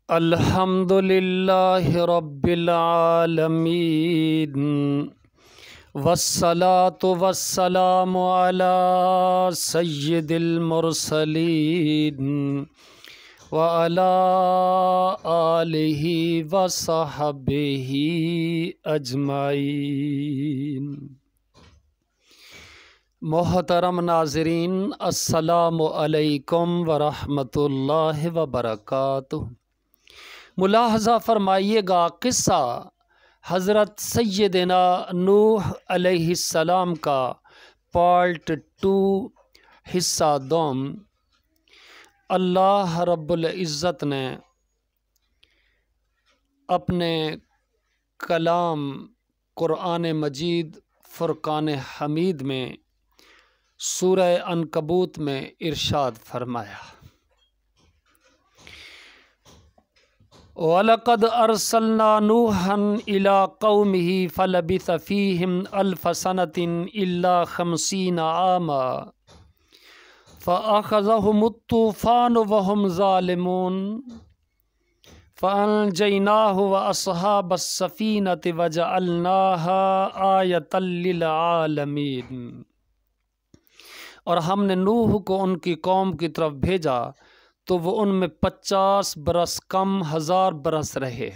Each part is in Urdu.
الحمد للہ رب العالمین والصلاة والسلام علی سید المرسلین وعلی آلہ وصحبہ اجمعین۔ محترم ناظرین، السلام علیکم ورحمۃ اللہ وبرکاتہ۔ ملاحظہ فرمائیے گا، قصہ حضرت سیدنا نوح علیہ السلام کا پارٹ 2 حصہ دوم۔ اللہ رب العزت نے اپنے کلام قرآن مجید فرقان حمید میں سورہ عنکبوت میں ارشاد فرمایا، وَلَقَدْ أَرْسَلْنَا نُوحًا إِلَىٰ قَوْمِهِ فَلَبِثَ فِيهِمْ أَلْفَ سَنَةٍ إِلَّا 50 عَامًا فَأَخَذَهُمُ الطُّوفَانُ وَهُمْ ظَالِمُونَ فَأَنجَيْنَاهُ وَأَصْحَابَ السَّفِينَةِ وَجَعَلْنَاهَا آيَةً لِّلْعَالَمِينَ۔ اور ہم نے نوح کو ان کی قوم کی طرف بھیجا تو وہ ان میں 50 برس کم 1000 برس رہے،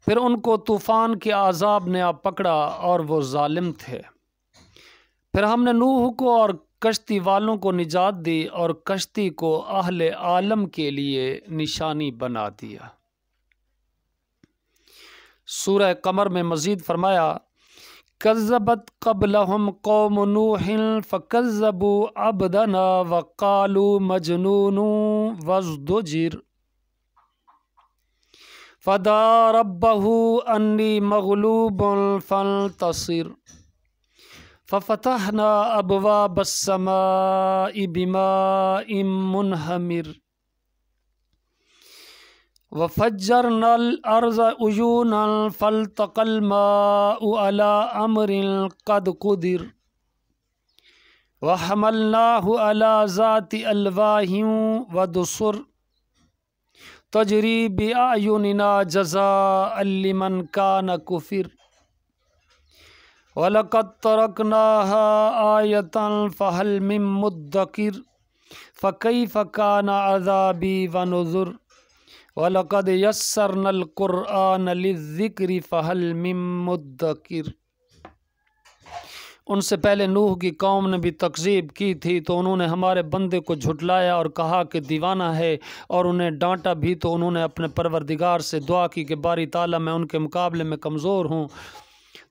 پھر ان کو طوفان کے عذاب نے آ پکڑا اور وہ ظالم تھے۔ پھر ہم نے نوح کو اور کشتی والوں کو نجات دی اور کشتی کو اہل عالم کے لیے نشانی بنا دیا۔ سورہ قمر میں مزید فرمایا، کذبت قبلہم قوم نوح فکذبوا عبدنا وقالوا مجنون وازدجر فدعا ربہ انی مغلوب فانتصر ففتحنا ابواب السماء بماء منہمر وفجرنا الارض عیونا فالتقى الماء على امر قد قدر وحملناه على ذات الواح ودسر تجری بأعیننا جزاء لمن كان كفر وَلَقَدْ تَرَكْنَاهَا آيَةً فَهَلْ مِن مُدَّكِرٍ فَكَيْفَ كَانَ عَذَابِي وَنُذُرِ وَلَقَدْ يَسَّرْنَا الْقُرْآنَ لِلذِّكْرِ فَهَلْ مِن مُدَّكِرٍ۔ ان سے پہلے نوح کی قوم نے بھی تکذیب کی تھی تو انہوں نے ہمارے بندے کو جھٹلایا اور کہا کہ دیوانہ ہے، اور انہیں ڈانٹا بھی تو انہوں نے اپنے پروردگار سے دعا کی کہ باری تعالیٰ میں ان کے مقابلے میں کمزور ہوں،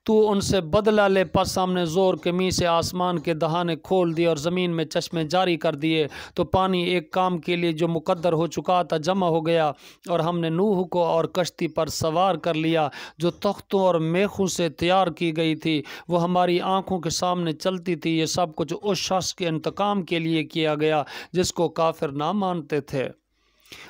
تو ان سے بدلہ لے۔ پس ہم نے زور کے می سے آسمان کے دہانے کھول دیے اور زمین میں چشمے جاری کر دیے، تو پانی ایک کام کے لیے جو مقدر ہو چکا تھا جمع ہو گیا، اور ہم نے نوح کو اور کشتی پر سوار کر لیا جو تختوں اور میخوں سے تیار کی گئی تھی، وہ ہماری آنکھوں کے سامنے چلتی تھی۔ یہ سب کچھ اس شخص کے انتقام کے لیے کیا گیا جس کو کافر نہ مانتے تھے،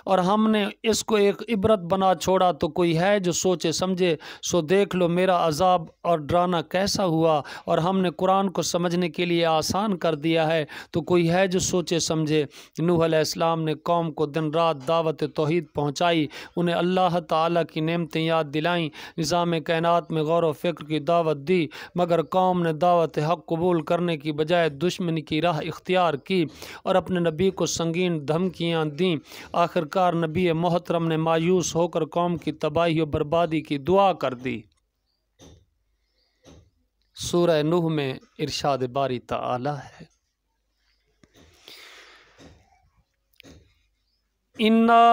اور ہم نے اس کو ایک عبرت بنا چھوڑا۔ تو کوئی ہے جو سوچے سمجھے؟ سو دیکھ لو میرا عذاب اور ڈرانا کیسا ہوا، اور ہم نے قرآن کو سمجھنے کے لیے آسان کر دیا ہے، تو کوئی ہے جو سوچے سمجھے؟ نوح علیہ السلام نے قوم کو دن رات دعوت توحید پہنچائی، انہیں اللہ تعالیٰ کی نعمتیں یاد دلائیں، نظام کائنات میں غور و فکر کی دعوت دی، مگر قوم نے دعوت حق قبول کرنے کی بجائے دشمنی کی راہ اختیار کی اور اپنے نبی کو سنگین دھمکیاں دیں۔ آخرکار نبی محترم نے مایوس ہو کر قوم کی تباہی و بربادی کی دعا کر دی۔ سورہ نوح میں ارشاد باری تعالی ہے، اِنَّا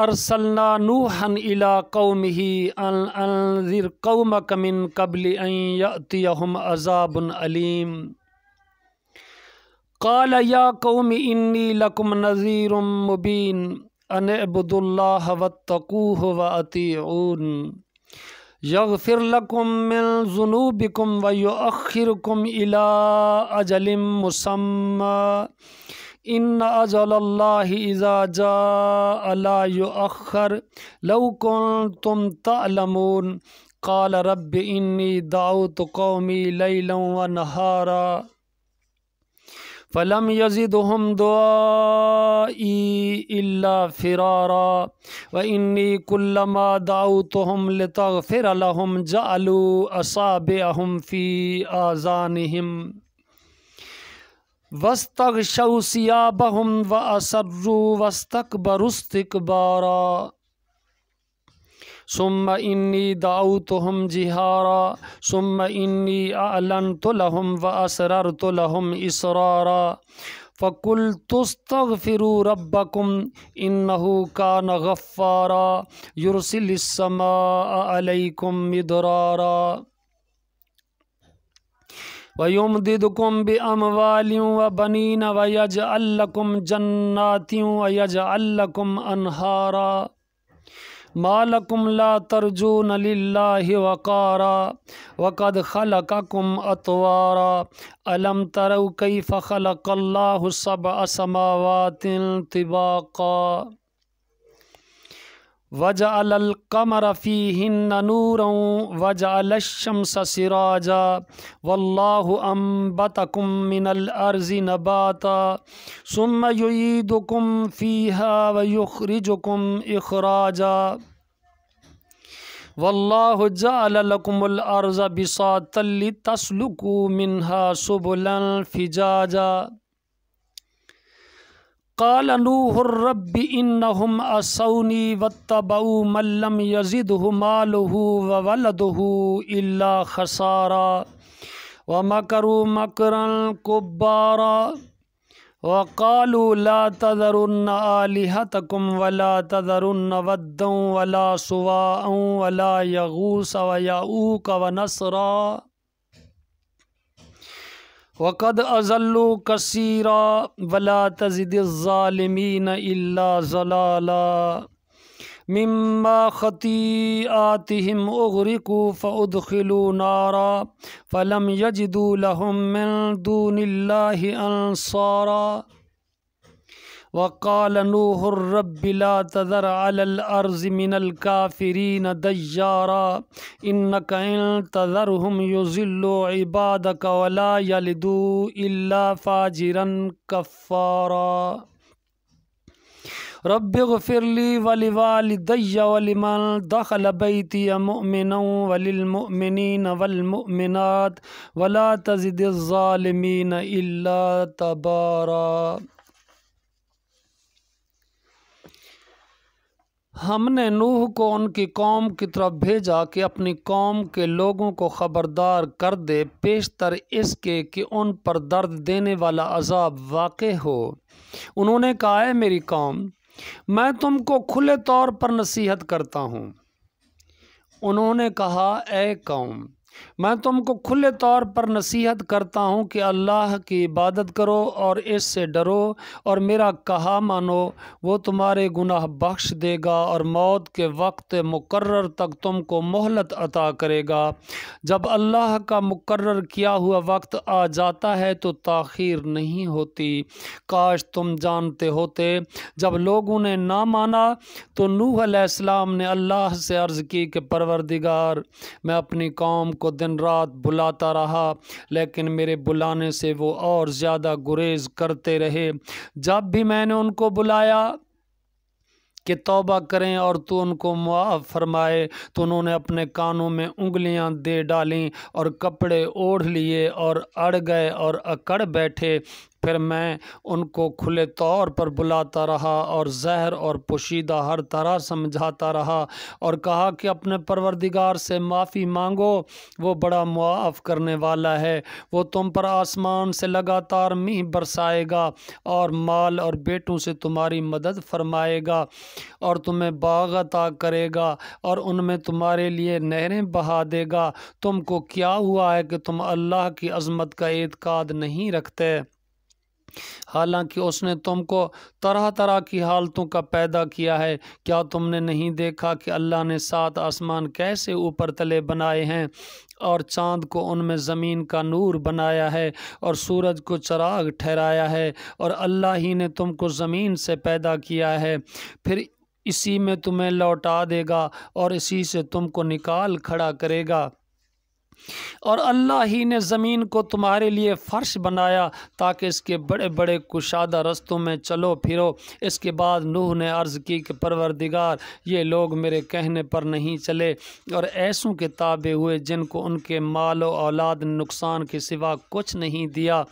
أَرْسَلْنَا نُوحًا إِلَىٰ قَوْمِهِ أَنْ أَنذِرْ قَوْمَكَ مِن قَبْلِ أَن يَأْتِيَهُمْ عَذَابٌ أَلِيمٌ قَالَ يَا قَوْمِ إِنِّي لَكُمْ نَذِيرٌ مُّبِينٌ أَنِ اعْبُدُوا اللَّهَ وَاتَّقُوهُ وَأَطِيعُونِ يَغْفِرْ لَكُم مِّن ذُنُوبِكُمْ وَيُؤَخِّرْكُمْ إِلَىٰ أَجَلٍ مُّسَمًّى إِنَّ أَجَلَ اللَّهِ إِذَا جَاءَ لَا يُؤَخَّرُ لَوْ كُنتُمْ تَعْلَمُونَ قَالَ رَبِّ إِنِّي دَعَوْتُ قَوْمِي لَيْلًا وَنَهَارًا فلم یزدہم دعائی الا فرارا وانی کلما دعوتہم لتغفر لہم جعلوا اصابعہم فی آذانہم واستغشوا ثیابہم واسروا واستکبروا استکبارا ثم انی دعوتہم جہارا ثم انی اعلنت لہم واسررت لہم اسرارا فقلت استغفروا ربکم انہ کان غفارا یرسل السماء علیکم مدرارا وَيُمْدِدْكُمْ بِأَمْوَالٍ وَبَنِينَ وَيَجْعَلْ لَكُمْ جَنَّاتٍ وَيَجْعَلْ لَكُمْ أَنْهَارًا مَا لَكُمْ لَا تَرْجُونَ لِلَّهِ وَقَارًا وَقَدْ خَلَقَكُمْ أَطْوَارًا أَلَمْ تَرَوْا كَيْفَ خَلَقَ اللَّهُ سَبْعَ سَمَاوَاتٍ طِبَاقًا وَجَعَلَ الْقَمَرَ فِيهِنَّ نُورًا وَجَعَلَ الشَّمْسَ سِرَاجًا وَاللَّهُ أَنبَتَكُم مِّنَ الْأَرْضِ نَبَاتًا ثُمَّ يُعِيدُكُمْ فِيهَا وَيُخْرِجُكُمْ إِخْرَاجًا وَاللَّهُ جَعَلَ لَكُمُ الْأَرْضَ بِسَاطًا لِتَسْلُكُوا مِنْهَا سُبُلًا فِجَاجًا قال نوح رب انہم عصونی واتبعوا من لم یزدہ مالہ وولدہ الا خسارا ومکروا مکرا کبارا وقالوا لا تذرن آلہتکم ولا تذرن ودا ولا سواعا ولا یغوث ویعوق ونسرا وَقَدْ أَضَلُّوا كَثِيرًا وَلَا تَزِدِ الظَّالِمِينَ إِلَّا ضَلَالًا مِمَّا خَطِيئَاتِهِمْ أُغْرِقُوا فَأُدْخِلُوا نَارًا فَلَمْ يَجِدُوا لَهُم مِّن دُونِ اللَّهِ أَنصَارًا وَقَالَ نُوحٌ رَبِّ لَا تَذَرْ عَلَى الْأَرْضِ مِنَ الْكَافِرِينَ دَيَّارًا إِنَّكَ إِن تَذَرْهُمْ يُضِلُّوا عِبَادَكَ وَلَا يَلِدُوا إِلَّا فَاجِرًا كَفَّارًا رب اغفر لي ولوالدي ولمن دخل بيتي مؤمنا وللمؤمنين والمؤمنات ولا تزد الظالمين إلا تبارا۔ ہم نے نوح کو ان کی قوم کی طرف بھیجا کہ اپنی قوم کے لوگوں کو خبردار کر دے پیشتر اس کے کہ ان پر درد دینے والا عذاب واقع ہو۔ انہوں نے کہا اے میری قوم میں تم کو کھلے طور پر نصیحت کرتا ہوں۔ انہوں نے کہا اے قوم میں تم کو کھلے طور پر نصیحت کرتا ہوں کہ اللہ کی عبادت کرو اور اس سے ڈرو اور میرا کہا مانو، وہ تمہارے گناہ بخش دے گا اور موت کے وقت مقرر تک تم کو مہلت عطا کرے گا۔ جب اللہ کا مقرر کیا ہوا وقت آ جاتا ہے تو تاخیر نہیں ہوتی۔ کاش تم جانتے ہوتے۔ جب لوگوں نے نہ مانا تو نوح علیہ السلام نے اللہ سے عرض کی کہ پروردگار میں اپنی قوم کو دن رات بلاتا رہا لیکن میرے بلانے سے وہ اور زیادہ گریز کرتے رہے۔ جب بھی میں نے ان کو بلایا کہ توبہ کریں اور تو ان کو معاف فرمائے تو انہوں نے اپنے کانوں میں انگلیاں دے ڈالیں اور کپڑے اوڑھ لیے اور اڑ گئے اور اکڑ بیٹھے۔ پھر میں ان کو کھلے طور پر بلاتا رہا اور زہر اور پوشیدہ ہر طرح سمجھاتا رہا اور کہا کہ اپنے پروردگار سے معافی مانگو، وہ بڑا معاف کرنے والا ہے، وہ تم پر آسمان سے لگاتار میہ برسائے گا اور مال اور بیٹوں سے تمہاری مدد فرمائے گا اور تمہیں باغ عطا کرے گا اور ان میں تمہارے لیے نہریں بہا دے گا۔ تم کو کیا ہوا ہے کہ تم اللہ کی عظمت کا اعتقاد نہیں رکھتے، حالانکہ اس نے تم کو طرح طرح کی حالتوں کا پیدا کیا ہے؟ کیا تم نے نہیں دیکھا کہ اللہ نے 7 آسمان کیسے اوپر تلے بنائے ہیں اور چاند کو ان میں زمین کا نور بنایا ہے اور سورج کو چراغ ٹھہرایا ہے، اور اللہ ہی نے تم کو زمین سے پیدا کیا ہے، پھر اسی میں تمہیں لوٹا دے گا اور اسی سے تم کو نکال کھڑا کرے گا۔ اور اللہ ہی نے زمین کو تمہارے لیے فرش بنایا تاکہ اس کے بڑے بڑے کشادہ رستوں میں چلو پھرو۔ اس کے بعد نوح نے عرض کی کہ پروردگار، یہ لوگ میرے کہنے پر نہیں چلے اور ایسوں کے تابع ہوئے جن کو ان کے مال و اولاد نے نقصان کے سوا کچھ نہیں دیا،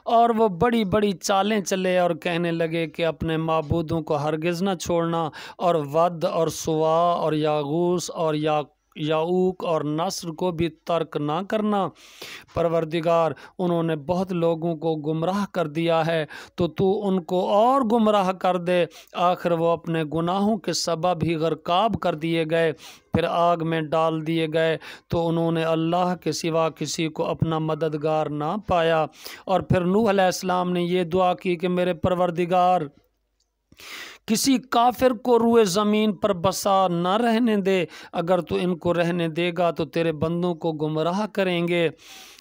اور وہ بڑی بڑی چالیں چلے اور کہنے لگے کہ اپنے معبودوں کو ہرگز نہ چھوڑنا، اور ود اور سوا اور یاغوث اور یعوق اور نصر کو بھی ترک نہ کرنا۔ پروردگار، انہوں نے بہت لوگوں کو گمراہ کر دیا ہے، تو ان کو اور گمراہ کر دے۔ آخر وہ اپنے گناہوں کے سبب ہی غرقاب کر دیے گئے، پھر آگ میں ڈال دیے گئے، تو انہوں نے اللہ کے سوا کسی کو اپنا مددگار نہ پایا۔ اور پھر نوح علیہ السلام نے یہ دعا کی کہ میرے پروردگار، کسی کافر کو روئے زمین پر بسا نہ رہنے دے، اگر تو ان کو رہنے دے گا تو تیرے بندوں کو گمراہ کریں گے،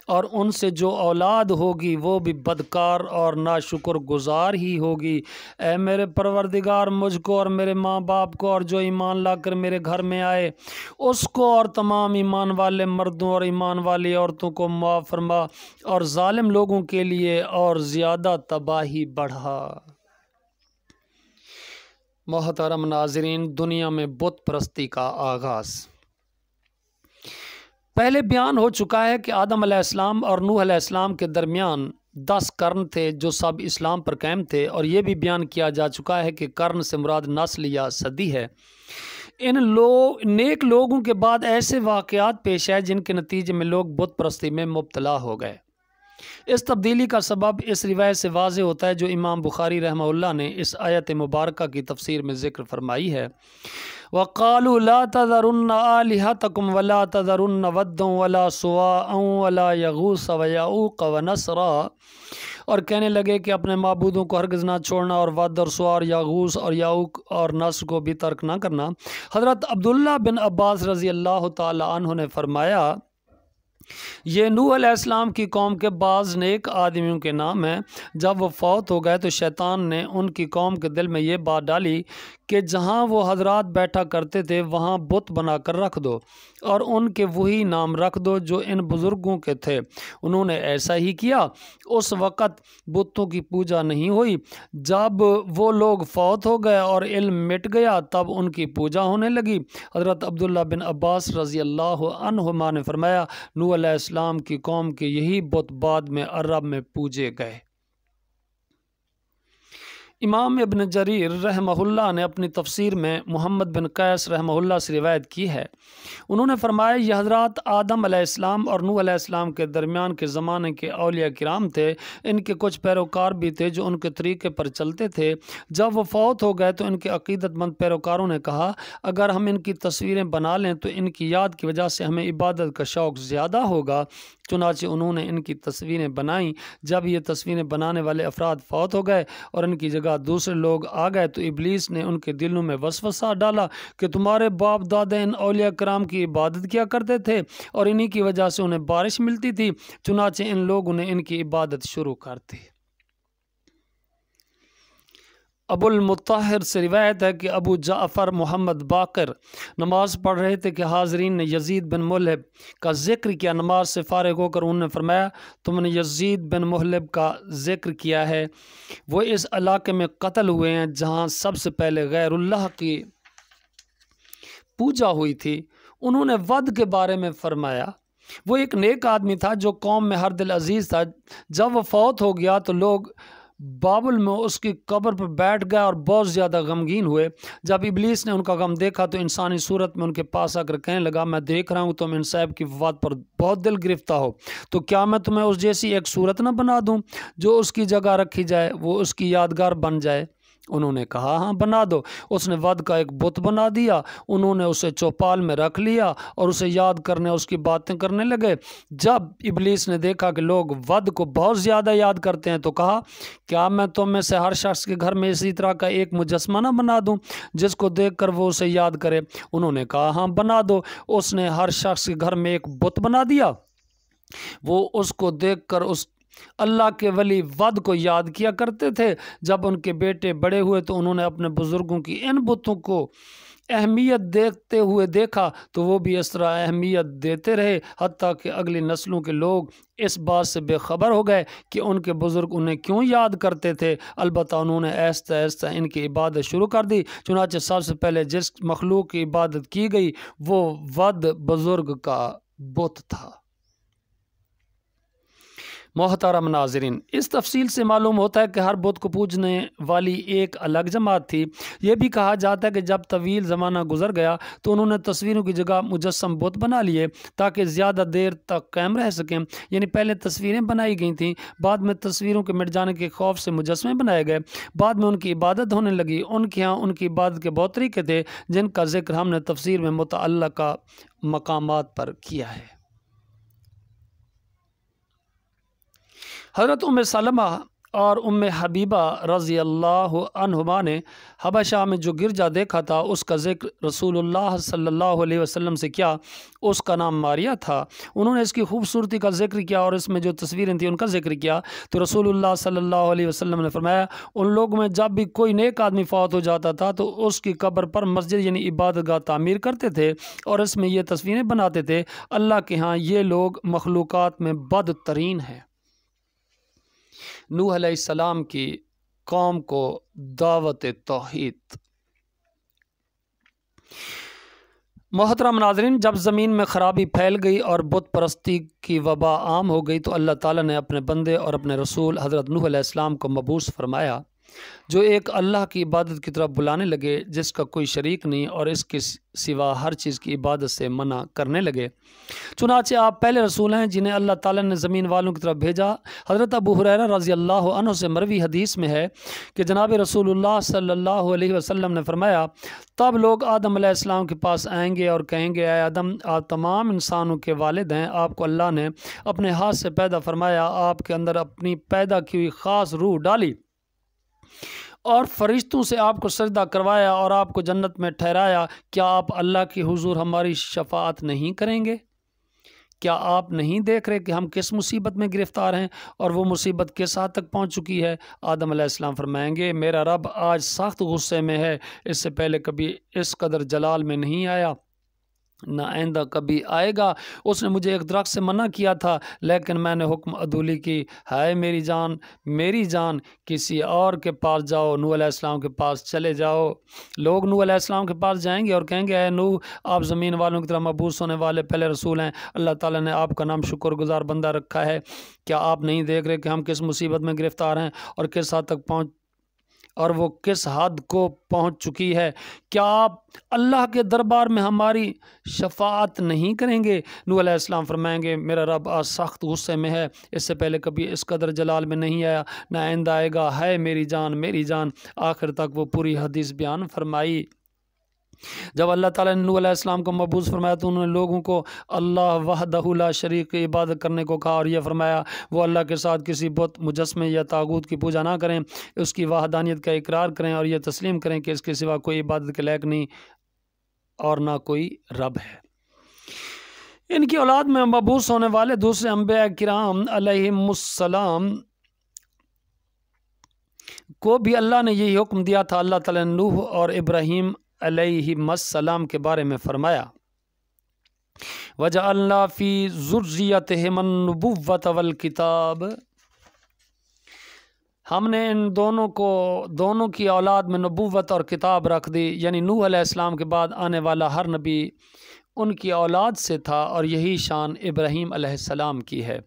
اور ان سے جو اولاد ہوگی وہ بھی بدکار اور ناشکر گزار ہی ہوگی۔ اے میرے پروردگار، مجھ کو اور میرے ماں باپ کو اور جو ایمان لا کر میرے گھر میں آئے اس کو اور تمام ایمان والے مردوں اور ایمان والی عورتوں کو معاف فرما، اور ظالم لوگوں کے لیے اور زیادہ تباہی بڑھا۔ محترم ناظرین، دنیا میں بت پرستی کا آغاز۔ پہلے بیان ہو چکا ہے کہ آدم علیہ السلام اور نوح علیہ السلام کے درمیان 10 قرن تھے جو سب اسلام پر قائم تھے، اور یہ بھی بیان کیا جا چکا ہے کہ قرن سے مراد نسل یا صدی ہے۔ ان نیک لوگوں کے بعد ایسے واقعات پیش آئے جن کے نتیجے میں لوگ بت پرستی میں مبتلا ہو گئے۔ اس تبدیلی کا سبب اس روایت سے واضح ہوتا ہے جو امام بخاری رحمہ اللہ نے اس آیت مبارکہ کی تفسیر میں ذکر فرمائی ہے۔ وَقَالُوا لَا تَذَرُنَّ آلِهَتَكُمْ وَلَا تَذَرُنَّ وَدًّا وَلَا سُوَاعًا وَلَا يَغُوثَ وَيَعُوقَ وَنَسْرًا، اور کہنے لگے کہ اپنے معبودوں کو ہرگز نہ چھوڑنا، اور ود اور سوا اور یاغوث اور یعوق اور نصر کو بھی ترک نہ کرنا۔ حضرت عبداللہ بن عباس رضی اللہ تعالی عنہ نے فرمایا، یہ نوح علیہ السلام کی قوم کے بعض نیک آدمیوں کے نام ہیں۔ جب وہ فوت ہو گئے تو شیطان نے ان کی قوم کے دل میں یہ بات ڈالی کہ جہاں وہ حضرات بیٹھا کرتے تھے وہاں بت بنا کر رکھ دو، اور ان کے وہی نام رکھ دو جو ان بزرگوں کے تھے۔ انہوں نے ایسا ہی کیا۔ اس وقت بتوں کی پوجا نہیں ہوئی۔ جب وہ لوگ فوت ہو گئے اور علم مٹ گیا تب ان کی پوجا ہونے لگی۔ حضرت عبداللہ بن عباس رضی اللہ عنہما نے فرمایا، نوح علیہ السلام کی قوم کے یہی بت بعد میں عرب میں پوجے گئے۔ امام ابن جریر رحمہ اللہ نے اپنی تفسیر میں محمد بن قیس رحمہ اللہ سے روایت کی ہے۔ انہوں نے فرمایا، یہ حضرات آدم علیہ السلام اور نوح علیہ السلام کے درمیان کے زمانے کے اولیاء کرام تھے۔ ان کے کچھ پیروکار بھی تھے جو ان کے طریقے پر چلتے تھے۔ جب وہ فوت ہو گئے تو ان کے عقیدت مند پیروکاروں نے کہا، اگر ہم ان کی تصویریں بنا لیں تو ان کی یاد کی وجہ سے ہمیں عبادت کا شوق زیادہ ہوگا۔ چنانچہ انہوں نے ان کی تصویریں بنائیں۔ جب یہ تصویریں بنانے والے افراد فوت ہو گئے اور ان کی جگہ دوسرے لوگ آ گئے تو ابلیس نے ان کے دلوں میں وسوسہ ڈالا کہ تمہارے باپ دادے ان اولیاء کرام کی عبادت کیا کرتے تھے اور انہی کی وجہ سے انہیں بارش ملتی تھی۔ چنانچہ ان لوگوں نے ان کی عبادت شروع کر دی۔ ابو المطہر سے روایت ہے کہ ابو جعفر محمد باقر نماز پڑھ رہے تھے کہ حاضرین نے یزید بن محلب کا ذکر کیا۔ نماز سے فارغ ہو کر انہوں نے فرمایا، تم نے یزید بن محلب کا ذکر کیا ہے، وہ اس علاقے میں قتل ہوئے ہیں جہاں سب سے پہلے غیر اللہ کی پوجا ہوئی تھی۔ انہوں نے ود کے بارے میں فرمایا، وہ ایک نیک آدمی تھا جو قوم میں ہر دل عزیز تھا۔ جب وہ فوت ہو گیا تو لوگ بابل میں اس کی قبر پر بیٹھ گئے اور بہت زیادہ غمگین ہوئے۔ جب ابلیس نے ان کا غم دیکھا تو انسانی صورت میں ان کے پاس آ کر کہنے لگا، میں دیکھ رہا ہوں تم ان صاحب کی وفات پر بہت دل گرفتہ ہو، تو کیا میں تمہیں اس جیسی ایک صورت نہ بنا دوں جو اس کی جگہ رکھی جائے، وہ اس کی یادگار بن جائے؟ انہوں نے کہا، ہاں بنا دو۔ اس نے ود کا ایک بت بنا دیا۔ انہوں نے اسے چوپال میں رکھ لیا اور اسے یاد کرنے اس کی باتیں کرنے لگے۔ جب ابلیس نے دیکھا کہ لوگ ود کو بہت زیادہ یاد کرتے ہیں تو کہا، کیا میں تم میں سے ہر شخص کے گھر میں اسی طرح کا ایک مجسمہ نہ بنا دوں جس کو دیکھ کر وہ اسے یاد کرے؟ انہوں نے کہا، ہاں بنا دو۔ اس نے ہر شخص کے گھر میں ایک بت بنا دیا۔ وہ اس کو دیکھ کر اس اللہ کے ولی ود کو یاد کیا کرتے تھے۔ جب ان کے بیٹے بڑے ہوئے تو انہوں نے اپنے بزرگوں کی ان بتوں کو اہمیت دیکھتے ہوئے دیکھا تو وہ بھی اس طرح اہمیت دیتے رہے، حتیٰ کہ اگلی نسلوں کے لوگ اس بات سے بے خبر ہو گئے کہ ان کے بزرگ انہیں کیوں یاد کرتے تھے۔ البتہ انہوں نے آہستہ آہستہ ان کی عبادت شروع کر دی۔ چنانچہ سب سے پہلے جس مخلوق کی عبادت کی گئی وہ ود بزرگ کا بت تھا۔ محترم ناظرین، اس تفصیل سے معلوم ہوتا ہے کہ ہر بت کو پوجنے والی ایک الگ جماعت تھی۔ یہ بھی کہا جاتا ہے کہ جب طویل زمانہ گزر گیا تو انہوں نے تصویروں کی جگہ مجسم بت بنا لیے تاکہ زیادہ دیر تک قائم رہ سکیں۔ یعنی پہلے تصویریں بنائی گئی تھیں، بعد میں تصویروں کے مٹ جانے کے خوف سے مجسمے بنائے گئے، بعد میں ان کی عبادت ہونے لگی۔ ان کے ہاں ان کی عبادت کے بہت طریقے تھے جن کا ذکر ہم نے تفسیر میں متعلقہ مقامات پر کیا ہے۔ حضرت ام سلمہ اور ام حبیبہ رضی اللہ عنہما نے حبشہ میں جو گرجا دیکھا تھا اس کا ذکر رسول اللہ صلی اللہ علیہ وسلم سے کیا۔ اس کا نام ماریہ تھا۔ انہوں نے اس کی خوبصورتی کا ذکر کیا اور اس میں جو تصویریں تھیں ان کا ذکر کیا تو رسول اللہ صلی اللہ علیہ وسلم نے فرمایا، ان لوگوں میں جب بھی کوئی نیک آدمی فوت ہو جاتا تھا تو اس کی قبر پر مسجد یعنی عبادت گاہ تعمیر کرتے تھے اور اس میں یہ تصویریں بناتے تھے۔ اللہ کے ہاں یہ لوگ مخلوقات میں بدترین ہیں۔ نوح علیہ السلام کی قوم کو دعوت توحید۔ محترم ناظرین، جب زمین میں خرابی پھیل گئی اور بت پرستی کی وبا عام ہو گئی تو اللہ تعالیٰ نے اپنے بندے اور اپنے رسول حضرت نوح علیہ السلام کو مبعوث فرمایا، جو ایک اللہ کی عبادت کی طرف بلانے لگے جس کا کوئی شریک نہیں اور اس کے سوا ہر چیز کی عبادت سے منع کرنے لگے۔ چنانچہ آپ پہلے رسول ہیں جنہیں اللہ تعالیٰ نے زمین والوں کی طرف بھیجا۔ حضرت ابو ہریرہ رضی اللہ عنہ سے مروی حدیث میں ہے کہ جناب رسول اللہ صلی اللہ علیہ وسلم نے فرمایا، تب لوگ آدم علیہ السلام کے پاس آئیں گے اور کہیں گے، اے آدم، آپ تمام انسانوں کے والد ہیں، آپ کو اللہ نے اپنے ہاتھ سے پیدا فرمایا، آپ کے اندر اپنی پیدا کی ہوئی خاص روح ڈالی اور فرشتوں سے آپ کو سجدہ کروایا اور آپ کو جنت میں ٹھہرایا، کیا آپ اللہ کی حضور ہماری شفاعت نہیں کریں گے؟ کیا آپ نہیں دیکھ رہے کہ ہم کس مصیبت میں گرفتار ہیں اور وہ مصیبت کس حد تک پہنچ چکی ہے؟ آدم علیہ السلام فرمائیں گے، میرا رب آج سخت غصے میں ہے، اس سے پہلے کبھی اس قدر جلال میں نہیں آیا، نہ آئندہ کبھی آئے گا۔ اس نے مجھے ایک درخت سے منع کیا تھا لیکن میں نے حکم عدولی کی، ہائے میری جان کسی اور کے پاس جاؤ، نوح علیہ السلام کے پاس چلے جاؤ۔ لوگ نوح علیہ السلام کے پاس جائیں گے اور کہیں گے، اے نوح، آپ زمین والوں کی طرح مبعوث ہونے والے پہلے رسول ہیں، اللہ تعالیٰ نے آپ کا نام شکر گزار بندہ رکھا ہے، کیا آپ نہیں دیکھ رہے کہ ہم کس مصیبت میں گرفتار ہیں اور کس حد تک وہ کس حد کو پہنچ چکی ہے؟ کیا آپ اللہ کے دربار میں ہماری شفاعت نہیں کریں گے؟ نوح علیہ السلام فرمائیں گے، میرا رب آج سخت غصے میں ہے، اس سے پہلے کبھی اس قدر جلال میں نہیں آیا، نہ آئندہ آئے گا، ہے میری جان۔ آخر تک وہ پوری حدیث بیان فرمائی۔ جب اللہ تعالیٰ نے نوح علیہ السلام کو مبعوث فرمایا تو انہوں نے لوگوں کو اللہ وحدہ لا شریک کی عبادت کرنے کو کہا اور یہ فرمایا وہ اللہ کے ساتھ کسی بت، مجسمے یا طاغوت کی پوجا نہ کریں، اس کی وحدانیت کا اقرار کریں اور یہ تسلیم کریں کہ اس کے سوا کوئی عبادت کے لائق نہیں اور نہ کوئی رب ہے۔ ان کی اولاد میں مبعوث ہونے والے دوسرے انبیاء کرام علیہم السلام کو بھی اللہ نے یہی حکم دیا تھا۔ اللہ تعالیٰ نے نوح اور ابراہیم علیہ السلام کے بارے میں فرمایا، وَجَعَلْنَا فِي ذُرِّيَّتِهِمُ النُّبُوَّةَ وَالْكِتَابَ، ہم نے ان دونوں کی اولاد میں نبوت اور کتاب رکھ دی، یعنی نوح علیہ السلام کے بعد آنے والا ہر نبی ان کی اولاد سے تھا اور یہی شان ابراہیم علیہ السلام کی ہے۔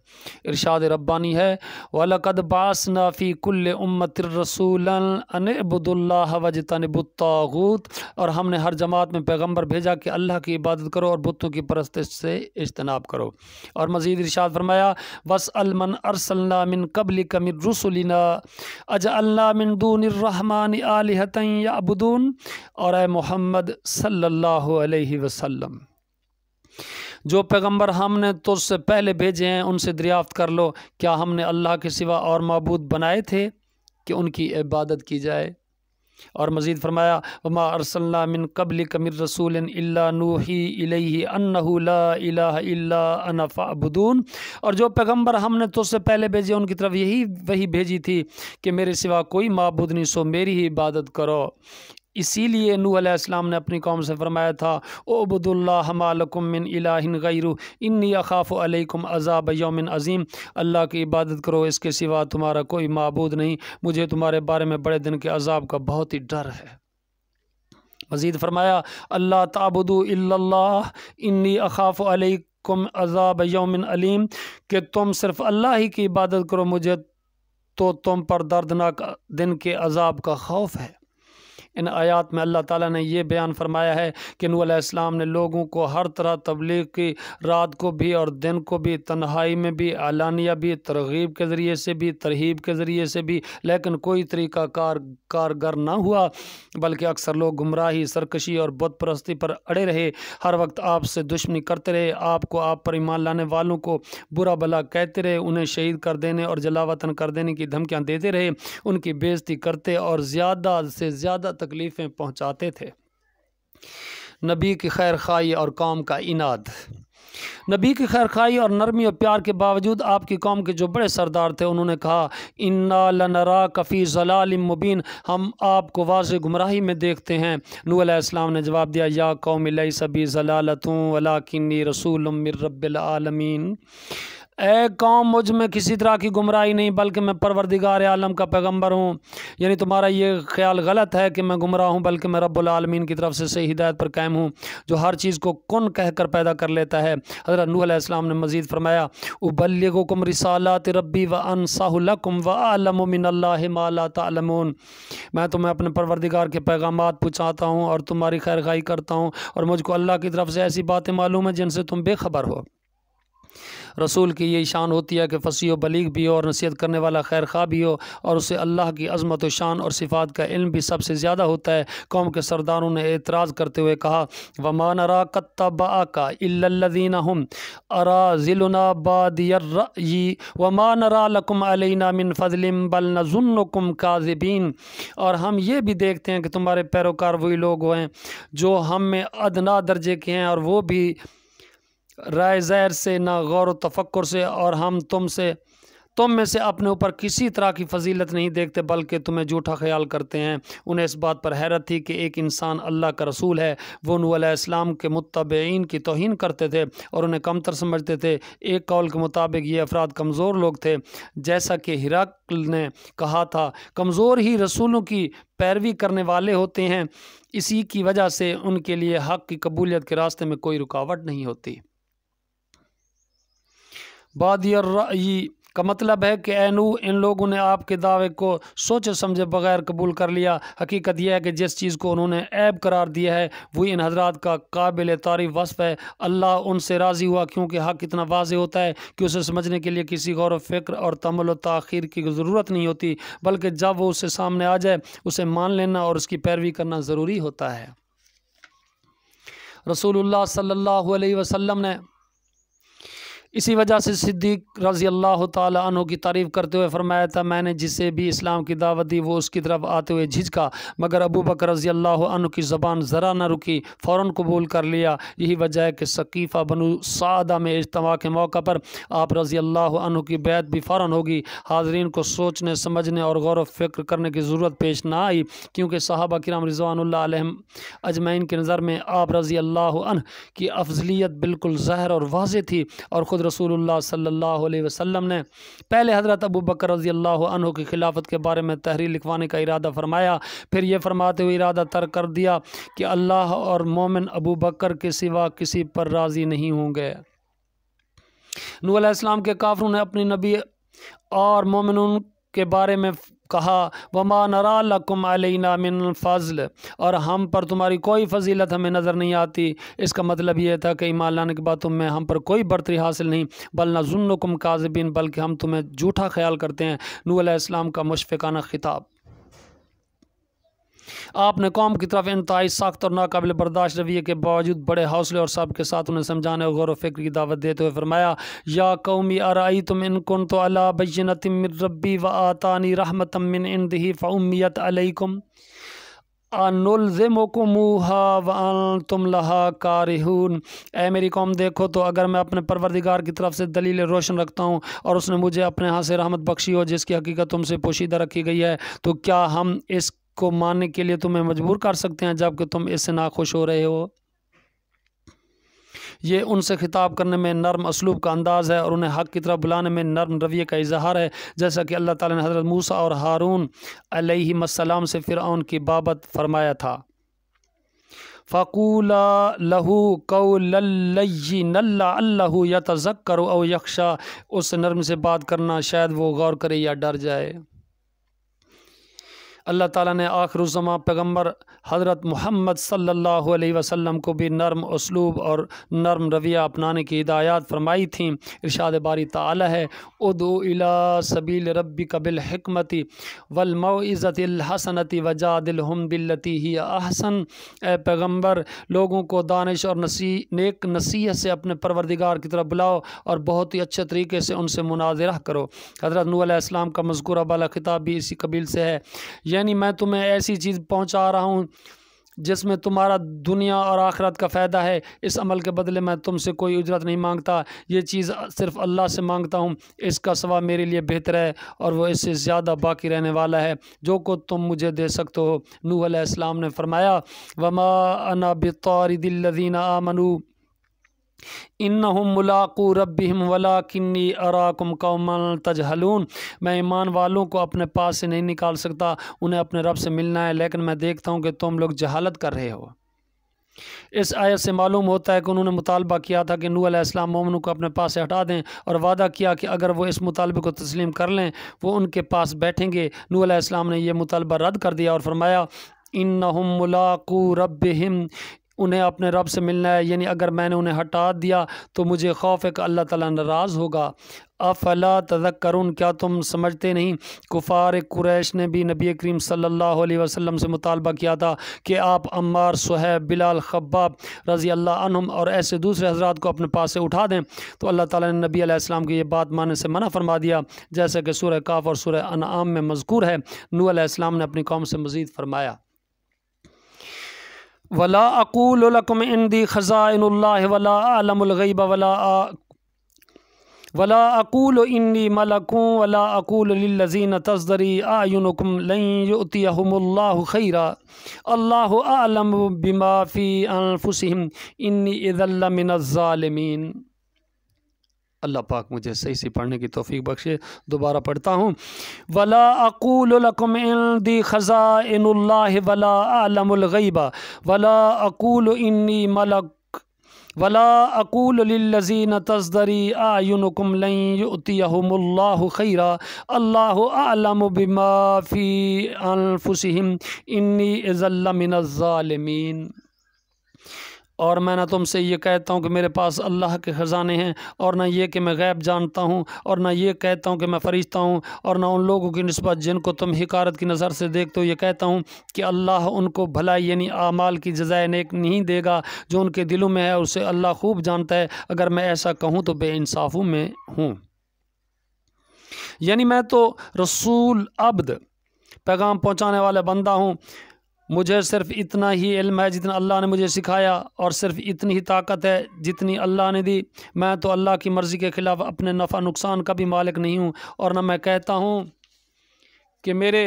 ارشاد ربانی ہے، وَلَقَدْ بَعَثْنَا فِي كُلِّ أُمَّةٍ رَسُولًا أَنِ اعْبُدُوا اللَّهَ وَاجْتَنِبُوا الطَّاغُوتَ، اور ہم نے ہر جماعت میں پیغمبر بھیجا کہ اللہ کی عبادت کرو اور بتوں کی پرستش سے اجتناب کرو۔ اور مزید ارشاد فرمایا، وَاسْأَلْ مَنْ أَرْسَلْنَا مِنْ قَبْلِكَ مِنْ رُسُلِنَا أَجَعَلْنَا مِنْ دُونِ الرَّحْمَنِ آلِهَةً يَعْبُدُونَ، اور اے محمد صلی اللہ علیہ وسلم، جو پیغمبر ہم نے تجھ سے پہلے بھیجے ہیں ان سے دریافت کر لو، کیا ہم نے اللہ کے سوا اور معبود بنائے تھے کہ ان کی عبادت کی جائے؟ اور مزید فرمایا، وما ارسلنا من قبلک من رسول الا نوحی الیہ انہ لا الہ الا انا فاعبدون، اور جو پیغمبر ہم نے تجھ سے پہلے بھیجے ان کی طرف یہی وحی بھیجی تھی کہ میرے سوا کوئی معبود نہیں، سو میری ہی عبادت کرو۔ اسی لیے نوح علیہ السلام نے اپنی قوم سے فرمایا تھا اعبدوا اللہ ما لکم من الہ غیرہ انی اخاف علیکم عذاب یوم عظیم، اللہ کی عبادت کرو، اس کے سوا تمہارا کوئی معبود نہیں، مجھے تمہارے بارے میں بڑے دن کے عذاب کا بہت ہی ڈر ہے۔ مزید فرمایا اللہ تعبدوا الا اللہ انی اخاف علیکم عذاب یوم علیم، کہ تم صرف اللہ ہی کی عبادت کرو، مجھے تو تم پر دردناک دن کے عذاب کا خوف ہے۔ ان آیات میں اللہ تعالیٰ نے یہ بیان فرمایا ہے کہ نوح علیہ السلام نے لوگوں کو ہر طرح تبلیغ کی، رات کو بھی اور دن کو بھی، تنہائی میں بھی، اعلانیہ بھی، ترغیب کے ذریعے سے بھی، ترہیب کے ذریعے سے بھی، لیکن کوئی طریقہ کارگر نہ ہوا، بلکہ اکثر لوگ گمراہی، سرکشی اور بت پرستی پر اڑے رہے، ہر وقت آپ سے دشمنی کرتے رہے، آپ کو، آپ پر ایمان لانے والوں کو برا بھلا کہتے رہے، انہیں شہید کر دینے اور جلاوطن کر دینے کی دھمکیاں دیتے رہے، ان کی بے عزتی کرتے اور زیادہ سے زیادہ تکلیفیں پہنچاتے تھے۔ نبی کی خیر خواہی اور قوم کا اناد۔ نبی کی خیر خواہی اور نرمی اور پیار کے باوجود آپ کی قوم کے جو بڑے سردار تھے انہوں نے کہا انا لنراک فی ضلال مبین، ہم آپ کو واضح گمراہی میں دیکھتے ہیں۔ نوح علیہ السلام نے جواب دیا یا قوم لیس بی ضلالۃ ولکنی رسول من رب العالمین، اے قوم مجھ میں کسی طرح کی گمراہی نہیں بلکہ میں پروردگار عالم کا پیغمبر ہوں۔ یعنی تمہارا یہ خیال غلط ہے کہ میں گمراہ ہوں، بلکہ میں رب العالمین کی طرف سے صحیح ہدایت پر قائم ہوں جو ہر چیز کو کن کہہ کر پیدا کر لیتا ہے۔ حضرت نوح علیہ السلام نے مزید فرمایا ابلغکم رسالات ربی وانصح لکم واعلم من اللہ ما لا تعلمون، میں تمہیں اپنے پروردگار کے پیغامات پہنچاتا ہوں اور تمہاری خیر خواہی کرتا ہوں، اور مجھ کو اللہ کی طرف سے ایسی باتیں معلوم ہیں جن سے تم بے خبر ہو۔ رسول کی یہی شان ہوتی ہے کہ فصیح و بلیغ بھی ہو اور نصیحت کرنے والا خیر خواہ بھی ہو، اور اسے اللہ کی عظمت و شان اور صفات کا علم بھی سب سے زیادہ ہوتا ہے۔ قوم کے سرداروں نے اعتراض کرتے ہوئے کہا وَمَا نَرَاكَ اتَّبَعَكَ إِلَّا الَّذِينَ هُمْ أَرَاذِلُنَا بَادِيَ الرَّأْيِ وَمَا نَرَىٰ لَكُمْ عَلَيْنَا مِنْ فَضْلٍ بَلْ نَظُنُّكُمْ كَاذِبِينَ، اور ہم یہ بھی دیکھتے ہیں کہ تمہارے پیروکار وہی لوگ ہیں جو ہم میں ادنا درجے کے ہیں، اور وہ بھی رائے زیر سے، نہ غور و تفکر سے، اور ہم تم میں سے اپنے اوپر کسی طرح کی فضیلت نہیں دیکھتے بلکہ تمہیں جھوٹا خیال کرتے ہیں۔ انہیں اس بات پر حیرت تھی کہ ایک انسان اللہ کا رسول ہے۔ وہ نوح علیہ السلام کے متبعین کی توہین کرتے تھے اور انہیں کمتر سمجھتے تھے۔ ایک قول کے مطابق یہ افراد کمزور لوگ تھے، جیسا کہ ہرقل نے کہا تھا کمزور ہی رسولوں کی پیروی کرنے والے ہوتے ہیں، اسی کی وجہ سے ان کے لیے حق کی قبولیت کے راستے میں کوئی رکاوٹ نہیں ہوتی۔ بادی الرأی کا مطلب ہے کہ اے نوح، ان لوگوں نے آپ کے دعوے کو سوچے سمجھے بغیر قبول کر لیا۔ حقیقت یہ ہے کہ جس چیز کو انہوں نے عیب قرار دیا ہے وہی ان حضرات کا قابل تعریف وصف ہے۔ اللہ ان سے راضی ہوا کیونکہ حق اتنا واضح ہوتا ہے کہ اسے سمجھنے کے لیے کسی غور و فکر اور تأمل و تاخیر کی ضرورت نہیں ہوتی، بلکہ جب وہ اسے سامنے آ جائے اسے مان لینا اور اس کی پیروی کرنا ضروری ہوتا ہے۔ رسول اللہ صلی اللہ علیہ وسلم نے اسی وجہ سے صدیق رضی اللہ تعالی عنہ کی تعریف کرتے ہوئے فرمایا تھا میں نے جسے بھی اسلام کی دعوت دی وہ اس کی طرف آتے ہوئے جھجکا، مگر ابو بکر رضی اللہ عنہ کی زبان ذرا نہ رکی، فوراً قبول کر لیا۔ یہی وجہ ہے کہ ثقیفہ بنو سعدہ میں اجتماع کے موقع پر آپ رضی اللہ عنہ کی بیعت بھی فوراً ہوگی۔ حاضرین کو سوچنے سمجھنے اور غور و فکر کرنے کی ضرورت پیش نہ آئی، کیونکہ صحابہ کرام رضوان اللہ علیہم اجمعین کی نظر میں آپ رضی اللہ عنہ کی افضلیت بالکل ظاہر اور واضح تھی، اور خود رسول اللہ صلی اللہ علیہ وسلم نے پہلے حضرت ابو بکر رضی اللہ عنہ کی خلافت کے بارے میں تحریر لکھوانے کا ارادہ فرمایا، پھر یہ فرماتے ہوئے ارادہ ترک کر دیا کہ اللہ اور مومن ابو بکر کے سوا کسی پر راضی نہیں ہوں گے۔ نوح علیہ السلام کے کافروں نے اپنی نبی اور مومنون کے بارے میں کہا وما نرا لکم علینا من فضل، اور ہم پر تمہاری کوئی فضیلت ہمیں نظر نہیں آتی۔ اس کا مطلب یہ تھا کہ ایمان لانے کے بعد تم میں ہم پر کوئی برتری حاصل نہیں، بل نظنکم کاذبین، بلکہ ہم تمہیں جھوٹا خیال کرتے ہیں۔ نوح علیہ السلام کا مشفقانہ خطاب۔ آپ نے قوم کی طرف انتہائی سخت اور ناقابل برداشت رویے کے باوجود بڑے حوصلے اور صبر کے ساتھ انہیں سمجھانے اور غور و فکر کی دعوت دیتے ہوئے فرمایا یا قومی ارائیتم ان کنت علی بینۃ من ربی وآتانی رحمۃ من عنده فعمیت علیکم انلزمکموہا وانتم لہا کارہون، اے میری قوم دیکھو تو اگر میں اپنے پروردگار کی طرف سے دلیل روشن رکھتا ہوں اور اس نے مجھے اپنے ہاں سے رحمت بخشی ہو جس کی حقیقت تم سے پوشیدہ رکھی گئی ہے، تو کیا ہم اس کو ماننے کے لیے تمہیں مجبور کر سکتے ہیں جبکہ تم اس سے ناخوش ہو رہے ہو۔ یہ ان سے خطاب کرنے میں نرم اسلوب کا انداز ہے اور انہیں حق کی طرف بلانے میں نرم رویے کا اظہار ہے، جیسا کہ اللہ تعالیٰ نے حضرت موسیٰ اور ہارون علیہ السلام سے فرعون کی بابت فرمایا تھا۔ فَقُولَا لَهُ قَوْلًا لَّيِّنًا لَعَلَّهُ يَتَذَكَّرُ أَوْ يَخْشَىٰ، اس سے نرم سے بات کرنا شاید وہ غور کرے یا ڈر جائے۔ اللہ تعالیٰ نے آخر الزماں پیغمبر حضرت محمد صلی اللہ علیہ وسلم کو بھی نرم اسلوب اور نرم رویہ اپنانے کی ہدایات فرمائی تھیں۔ ارشاد باری تعالیٰ ہے، ادعو الی سبیل ربک بالحکمت والموعظۃ الحسنۃ وجادلہم باللتی ہی احسن، اے پیغمبر لوگوں کو دانش اور نیک نصیحت سے اپنے پروردگار کی طرف بلاؤ اور بہت ہی اچھے طریقے سے ان سے مناظرہ کرو۔ حضرت نوح علیہ السلام کا مذکورہ بالا خطاب بھی اسی قبیل سے ہے، یعنی میں تمہیں ایسی چیز پہنچا رہا ہوں جس میں تمہارا دنیا اور آخرت کا فائدہ ہے، اس عمل کے بدلے میں تم سے کوئی اجرت نہیں مانگتا، یہ چیز صرف اللہ سے مانگتا ہوں، اس کا ثواب میرے لیے بہتر ہے اور وہ اس سے زیادہ باقی رہنے والا ہے جو کو تم مجھے دے سکتے ہو۔ نوح علیہ السلام نے فرمایا، وما انا بطارد الذین آمنوا انہم ملاقو ربہم ولکنی اراکم قوما تجہلون، میں ایمان والوں کو اپنے پاس سے نہیں نکال سکتا، انہیں اپنے رب سے ملنا ہے، لیکن میں دیکھتا ہوں کہ تم لوگ جہالت کر رہے ہو۔ اس آیت سے معلوم ہوتا ہے کہ انہوں نے مطالبہ کیا تھا کہ نوح علیہ السلام مومنوں کو اپنے پاس سے ہٹا دیں اور وعدہ کیا کہ اگر وہ اس مطالبے کو تسلیم کر لیں وہ ان کے پاس بیٹھیں گے۔ نوح علیہ السلام نے یہ مطالبہ رد کر دیا اور فرمایا، انہم ملاقو ربہم، انہیں اپنے رب سے ملنا ہے، یعنی اگر میں نے انہیں ہٹا دیا تو مجھے خوف ہے کہ اللہ تعالیٰ ناراض ہوگا۔ افلا تذکرون، کیا تم سمجھتے نہیں؟ کفار قریش نے بھی نبی کریم صلی اللہ علیہ وسلم سے مطالبہ کیا تھا کہ آپ عمار، صہیب، بلال، خباب رضی اللہ عنہم اور ایسے دوسرے حضرات کو اپنے پاس سے اٹھا دیں، تو اللہ تعالیٰ نے نبی علیہ السلام کی یہ بات ماننے سے منع فرما دیا، جیسا کہ سورہ کاف اور سورہ انعام میں مذکور ہے۔ نوح علیہ السلام نے اپنی قوم سے مزید فرمایا، ولا اقول لکم عندی خزائن اللہ ولا اعلم الغیب ولا اقول انی ملک ولا اقول للذین تزدری اعینکم لن یؤتیہم اللہ خیرا اللہ اعلم بما فی انفسہم انی اذا لمن الظالمین۔ اللہ پاک مجھے صحیح سے پڑھنے کی توفیق بخشے۔ دوبارہ پڑھتا ہوں، ولا اقول لکم عندی خزائن اللہ ولا اعلم الغیب ولا اقول انی ملک ولا اقول للذین تزدری اعینکم لن یؤتیہم اللہ خیرا اللہ اعلم بما فی انفسہم انی اذا لمن الظالمین۔ اور میں نہ تم سے یہ کہتا ہوں کہ میرے پاس اللہ کے خزانے ہیں، اور نہ یہ کہ میں غیب جانتا ہوں، اور نہ یہ کہتا ہوں کہ میں فرشتہ ہوں، اور نہ ان لوگوں کی نسبت جن کو تم حقارت کی نظر سے دیکھتے ہو یہ کہتا ہوں کہ اللہ ان کو بھلائی یعنی اعمال کی جزائے نیک نہیں دے گا، جو ان کے دلوں میں ہے اسے اللہ خوب جانتا ہے۔ اگر میں ایسا کہوں تو بے انصافوں میں ہوں، یعنی میں تو رسول، عبد، پیغام پہنچانے والا بندہ ہوں، مجھے صرف اتنا ہی علم ہے جتنا اللہ نے مجھے سکھایا، اور صرف اتنی ہی طاقت ہے جتنی اللہ نے دی۔ میں تو اللہ کی مرضی کے خلاف اپنے نفع نقصان کا بھی مالک نہیں ہوں، اور نہ میں کہتا ہوں کہ میرے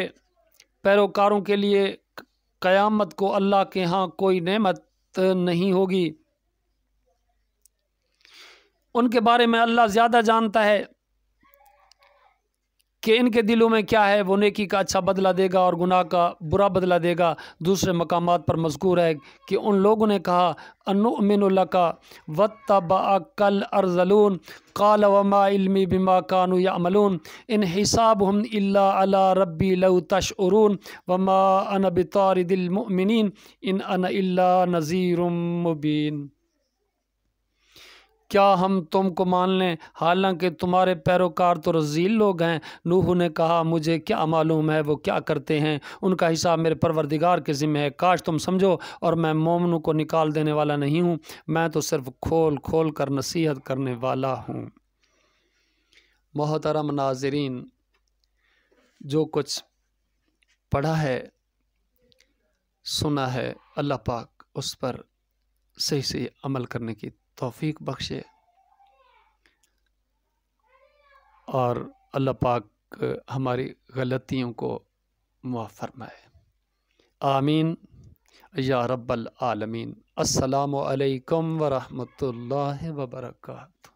پیروکاروں کے لیے قیامت کو اللہ کے ہاں کوئی نعمت نہیں ہوگی۔ ان کے بارے میں اللہ زیادہ جانتا ہے کہ ان کے دلوں میں کیا ہے، وہ نیکی کا اچھا بدلہ دے گا اور گناہ کا برا بدلہ دے گا۔ دوسرے مقامات پر مذکور ہے کہ ان لوگوں نے کہا، انؤمن لک واتبعک الارذلون قال وما علمی بما كانوا يعملون ان حسابهم الا على ربی لو تشعرون وما انا بطارد المؤمنین ان انا الا نذیر مبین۔ کیا ہم تم کو مان لیں حالانکہ تمہارے پیروکار تو رذیل لوگ ہیں؟ نوح نے کہا، مجھے کیا معلوم ہے وہ کیا کرتے ہیں، ان کا حساب میرے پروردگار کے ذمہ ہے، کاش تم سمجھو، اور میں مومنوں کو نکال دینے والا نہیں ہوں، میں تو صرف کھول کھول کر نصیحت کرنے والا ہوں۔ محترم ناظرین، جو کچھ پڑھا ہے، سنا ہے، اللہ پاک اس پر صحیح سے عمل کرنے کی توفیق بخشے، اور اللہ پاک ہماری غلطیوں کو معاف فرمائے۔ آمین یا رب العالمین۔ السلام علیکم ورحمۃ اللہ وبرکاتہ۔